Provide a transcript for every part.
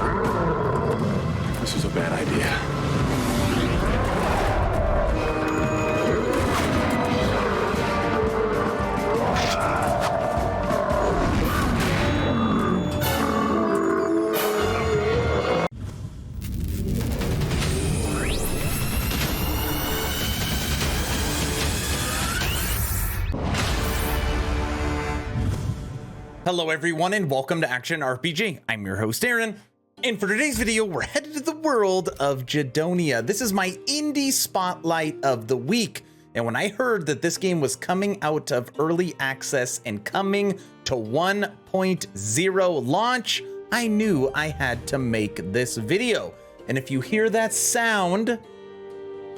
This is a bad idea. Hello everyone and welcome to Action RPG. I'm your host Aaron, and for today's video we're headed to the world of Gedonia. This is my indie spotlight of the week, and when I heard that this game was coming out of early access and coming to 1.0 launch, I knew I had to make this video. And if you hear that sound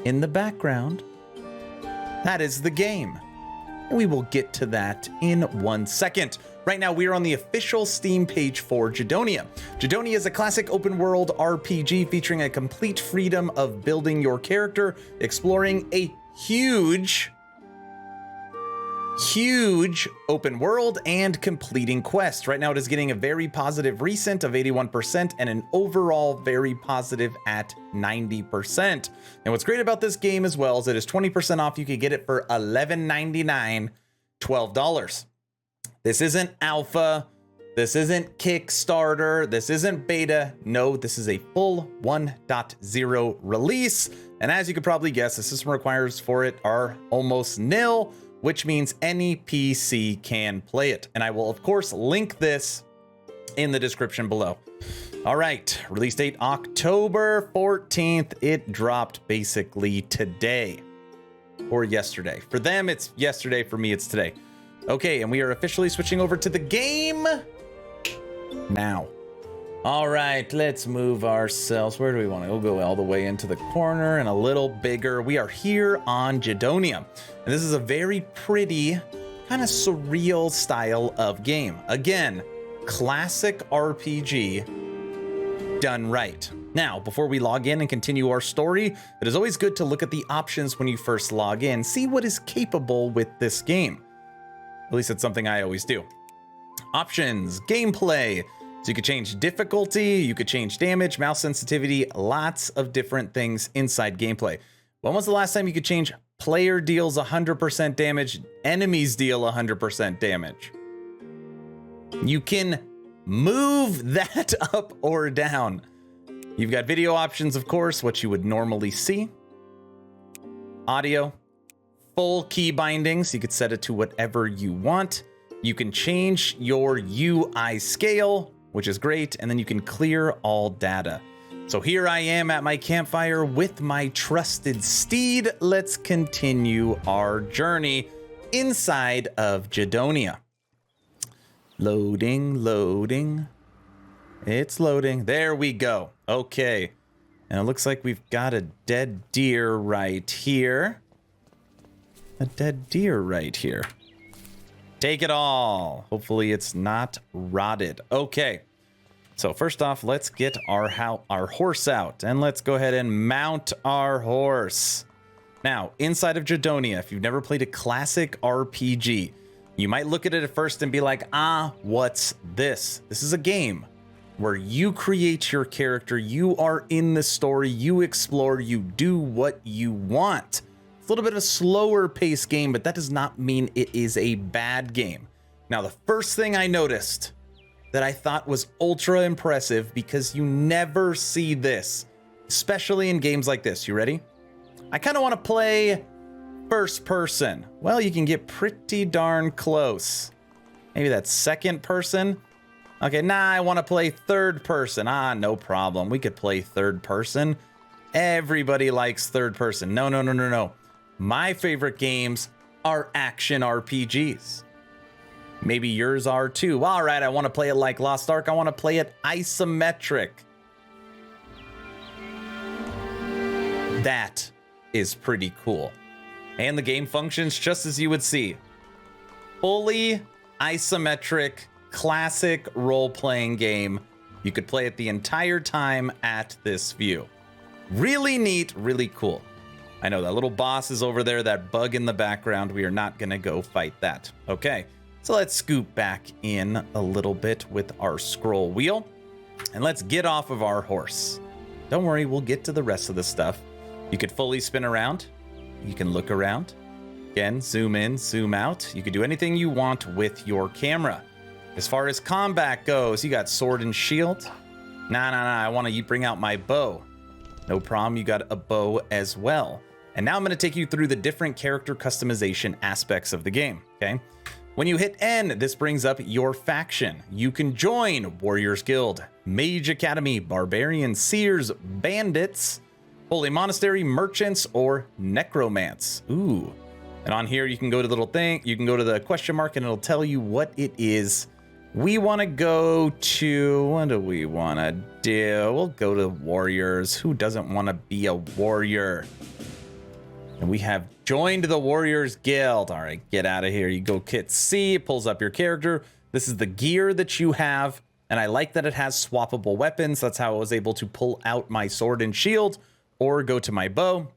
in the background, that is the game. And we will get to that in 1 second. Right now, we are on the official Steam page for Gedonia. Gedonia is a classic open world RPG featuring a complete freedom of building your character, exploring a huge open world, and completing quests. Right now, it is getting a very positive recent of 81% and an overall very positive at 90%. And what's great about this game as well is it is 20% off. You can get it for $11.99, $12. This isn't alpha, this isn't Kickstarter, this isn't beta. No, this is a full 1.0 release. And as you could probably guess, the system requirements for it are almost nil, which means any PC can play it. And I will, of course, link this in the description below. All right, release date October 14th. It dropped basically today or yesterday. For them, it's yesterday. For me, it's today. Okay, and we are officially switching over to the game now. All right, let's move ourselves. Where do we want to go? We'll go all the way into the corner and a little bigger. We are here on Gedonia, and this is a very pretty, kind of surreal style of game. Again, classic RPG done right. Now, before we log in and continue our story, it is always good to look at the options when you first log in, see what is capable with this game. At least it's something I always do. Options, gameplay. So you could change difficulty, you could change damage, mouse sensitivity, lots of different things inside gameplay. When was the last time you could change player deals 100% damage, enemies deal 100% damage? You can move that up or down. You've got video options, of course, what you would normally see. Audio. Full key bindings, you could set it to whatever you want. You can change your UI scale, which is great, and then you can clear all data. So here I am at my campfire with my trusted steed. Let's continue our journey inside of Gedonia. Loading, loading. It's loading. There we go. Okay. And it looks like we've got a dead deer right here. A dead deer right here. Take it all. Hopefully it's not rotted. Okay. So first off, let's get our horse out, and let's go ahead and mount our horse. Now, inside of Gedonia, if you've never played a classic RPG, you might look at it at first and be like, what's this? This is a game where you create your character, you are in the story, you explore, you do what you want. It's a little bit of a slower paced game, but that does not mean it is a bad game. Now, the first thing I noticed that I thought was ultra impressive, because you never see this, especially in games like this. You ready? I kind of want to play first person. Well, you can get pretty darn close. Maybe that's second person. Okay, I want to play third person. No problem. We could play third person. Everybody likes third person. No. My favorite games are action RPGs. Maybe yours are too. All right, I want to play it like Lost Ark. I want to play it isometric. That is pretty cool. And the game functions just as you would see. Fully isometric, classic role-playing game. You could play it the entire time at this view. Really neat, really cool. I know that little boss is over there, that bug in the background. We are not going to go fight that. Okay, so let's scoot back in a little bit with our scroll wheel. And let's get off of our horse. Don't worry, we'll get to the rest of the stuff. You could fully spin around. You can look around. Again, zoom in, zoom out. You can do anything you want with your camera. As far as combat goes, you got sword and shield. Nah, I want to bring out my bow. No problem, you got a bow as well. And now I'm going to take you through the different character customization aspects of the game, okay? When you hit N, this brings up your faction. You can join Warriors Guild, Mage Academy, Barbarian, Seers, Bandits, Holy Monastery, Merchants, or Necromance. Ooh. And on here, you can go to the little thing, you can go to the question mark, and it'll tell you what it is. We want to go to, what do we want to do? We'll go to Warriors. Who doesn't want to be a warrior? And we have joined the Warriors Guild. All right, get out of here. You go hit C, it pulls up your character. This is the gear that you have. And I like that it has swappable weapons. That's how I was able to pull out my sword and shield or go to my bow.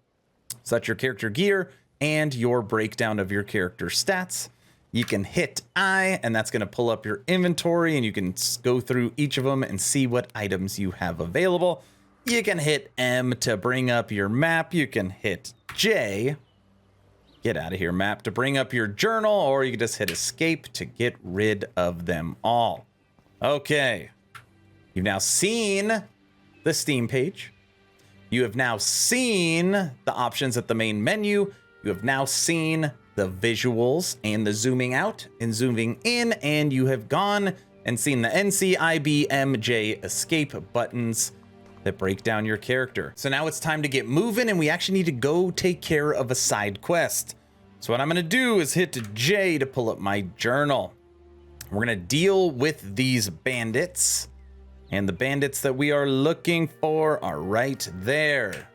So that's your character gear and your breakdown of your character stats. You can hit I, and that's going to pull up your inventory, and you can go through each of them and see what items you have available. You can hit M to bring up your map. You can hit J, get out of here, map, to bring up your journal, or you can just hit escape to get rid of them all. Okay, you've now seen the Steam page. You have now seen the options at the main menu. You have now seen the visuals and the zooming out and zooming in, and you have gone and seen the NCIBMJ escape buttons that break down your character. So now it's time to get moving, and we actually need to go take care of a side quest. So what I'm gonna do is hit J to pull up my journal. We're gonna deal with these bandits, and the bandits that we are looking for are right there.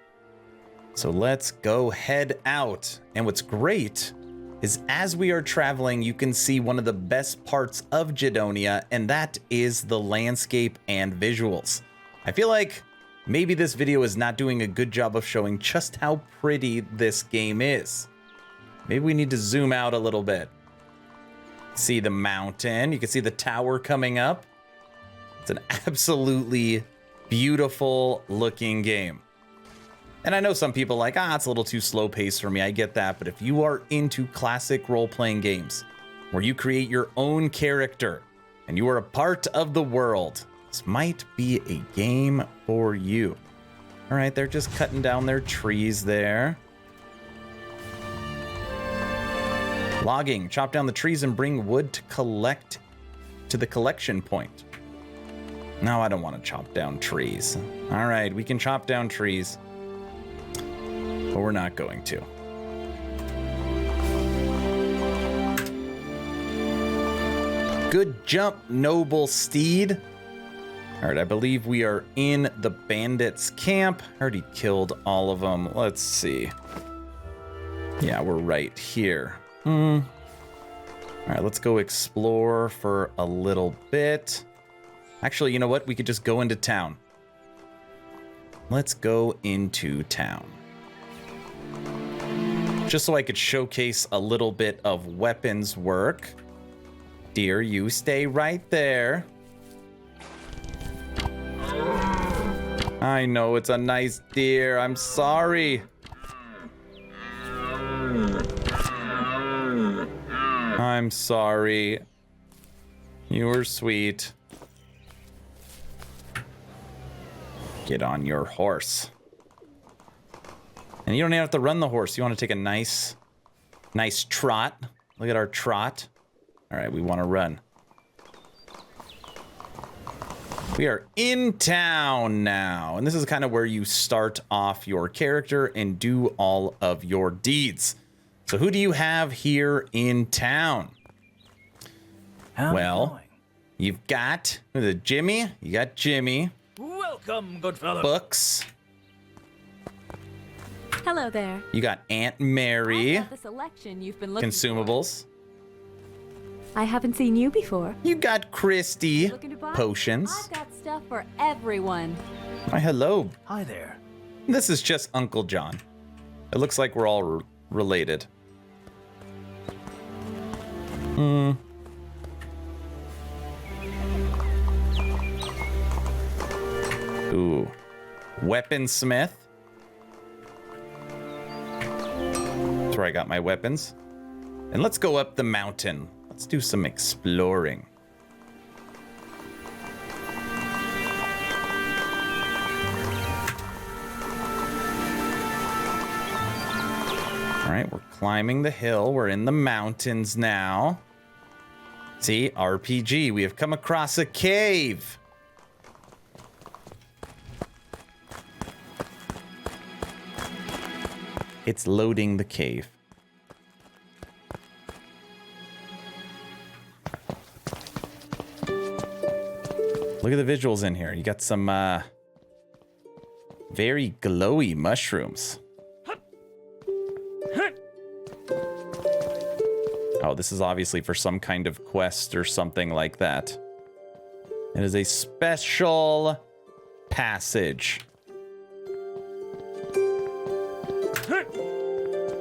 So let's go head out. And what's great is as we are traveling, you can see one of the best parts of Gedonia, and that is the landscape and visuals. I feel like maybe this video is not doing a good job of showing just how pretty this game is. Maybe we need to zoom out a little bit. See the mountain, you can see the tower coming up. It's an absolutely beautiful looking game. And I know some people are like, it's a little too slow paced for me. I get that. But if you are into classic role-playing games where you create your own character and you are a part of the world, this might be a game for you. All right, they're just cutting down their trees there. Logging, chop down the trees and bring wood to collect to the collection point. No, I don't want to chop down trees. All right, we can chop down trees, but we're not going to. Good jump, noble steed. All right, I believe we are in the bandits' camp. I already killed all of them. Let's see. Yeah, we're right here. All right, let's go explore for a little bit. Actually, you know what? We could just go into town. Let's go into town. Just so I could showcase a little bit of weapons work. Deer, you stay right there. I know it's a nice deer. I'm sorry. I'm sorry. You were sweet. Get on your horse. And you don't even have to run the horse. You want to take a nice trot. Look at our trot. All right, we want to run. We are in town now. And this is kind of where you start off your character and do all of your deeds. So who do you have here in town? Well, you've got Jimmy. You got Jimmy. Welcome, good fellow. Books. Hello there. You got Aunt Mary. I've got the selection you've been looking Consumables. for. I haven't seen you before. You got Christy. Looking to buy? Potions. I've got stuff for everyone. Why, hello. Hi there. This is just Uncle John. It looks like we're all related. Ooh. Weaponsmith. That's where I got my weapons. And let's go up the mountain. Let's do some exploring. All right, we're climbing the hill. We're in the mountains now. See, RPG. We have come across a cave. It's loading the cave. Look at the visuals in here. You got some very glowy mushrooms. Oh, this is obviously for some kind of quest or something like that. It is a special passage.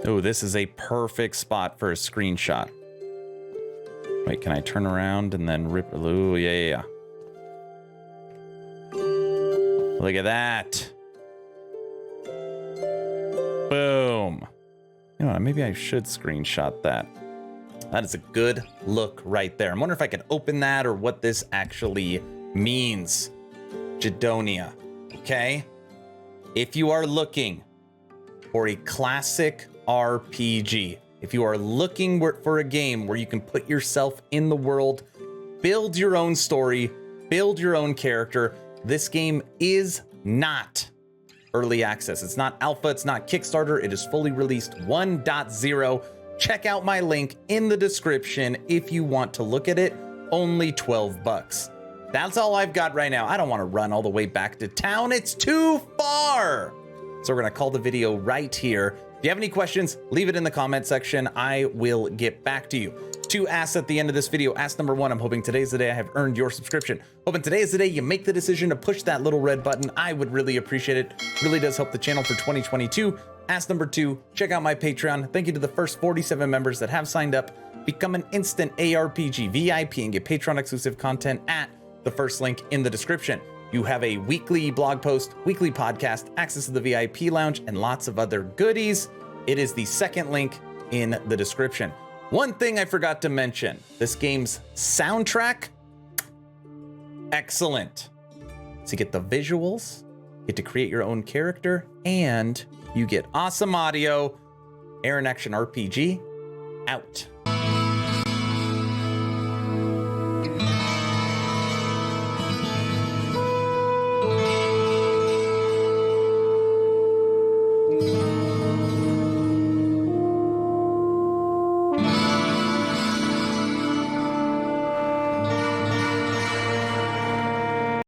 Oh, this is a perfect spot for a screenshot. Wait, can I turn around and then rip? Oh, yeah. Look at that. Boom. You know what, maybe I should screenshot that. That is a good look right there. I'm wondering if I can open that or what this actually means. Gedonia, okay? If you are looking for a classic RPG, if you are looking for a game where you can put yourself in the world, build your own story, build your own character, this game is not early access. It's not alpha, it's not Kickstarter, it is fully released 1.0. Check out my link in the description if you want to look at it. Only 12 bucks. That's all I've got right now. I don't want to run all the way back to town. It's too far. So we're going to call the video right here. If you have any questions, leave it in the comment section. I will get back to you. 2 asks at the end of this video. Ask number 1, I'm hoping today's the day I have earned your subscription. Hoping today is the day you make the decision to push that little red button. I would really appreciate it. Really does help the channel for 2022. Ask number 2, check out my Patreon. Thank you to the first 47 members that have signed up. Become an instant ARPG VIP and get Patreon exclusive content at the first link in the description. You have a weekly blog post, weekly podcast, access to the VIP lounge, and lots of other goodies. It is the second link in the description. One thing I forgot to mention, this game's soundtrack, excellent. So you get the visuals, get to create your own character, and you get awesome audio. Aaron Action RPG, out.